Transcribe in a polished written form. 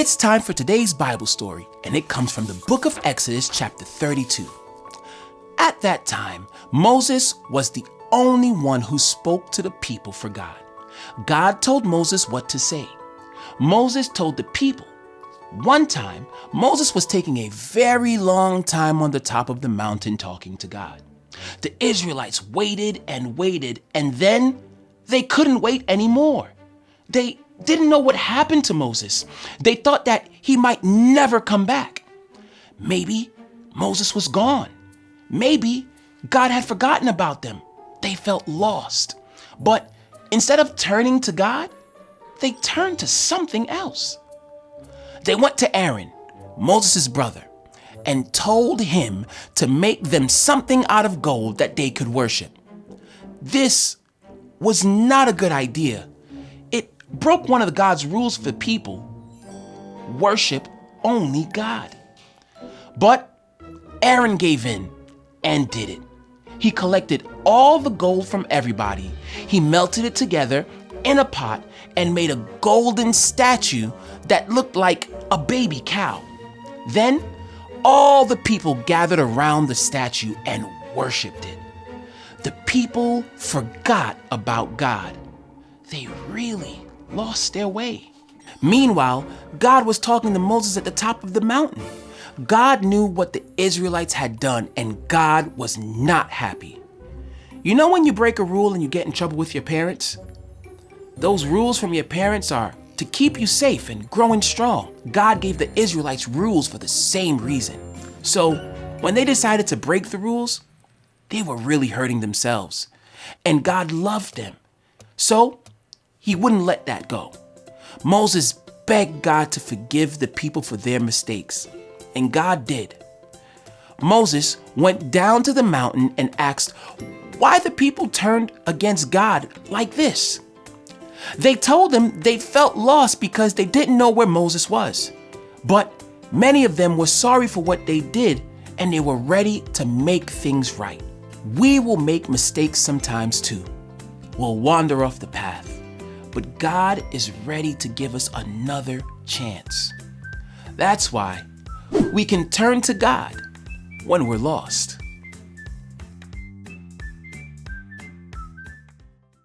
It's time for today's Bible story, and it comes from the book of Exodus, chapter 32. At that time, Moses was the only one who spoke to the people for God. God told Moses what to say. Moses told the people. One time, Moses was taking a very long time on the top of the mountain talking to God. The Israelites waited and waited, and then they couldn't wait anymore. They didn't know what happened to Moses. They thought that he might never come back. Maybe Moses was gone. Maybe God had forgotten about them. They felt lost. But instead of turning to God, they turned to something else. They went to Aaron, Moses' brother, and told him to make them something out of gold that they could worship. This was not a good idea. It broke one of God's rules for people. Worship only God. But Aaron gave in and did it. He collected all the gold from everybody. He melted it together in a pot and made a golden statue that looked like a baby cow. Then all the people gathered around the statue and worshiped it. The people forgot about God. They really lost their way. Meanwhile, God was talking to Moses at the top of the mountain. God knew what the Israelites had done, and God was not happy. You know when you break a rule and you get in trouble with your parents? Those rules from your parents are to keep you safe and growing strong. God gave the Israelites rules for the same reason. So when they decided to break the rules, they were really hurting themselves. And God loved them. So he wouldn't let that go. Moses begged God to forgive the people for their mistakes. And God did. Moses went down to the mountain and asked why the people turned against God like this. They told him they felt lost because they didn't know where Moses was. But many of them were sorry for what they did, and they were ready to make things right. We will make mistakes sometimes too. We'll wander off the path. But God is ready to give us another chance. That's why we can turn to God when we're lost.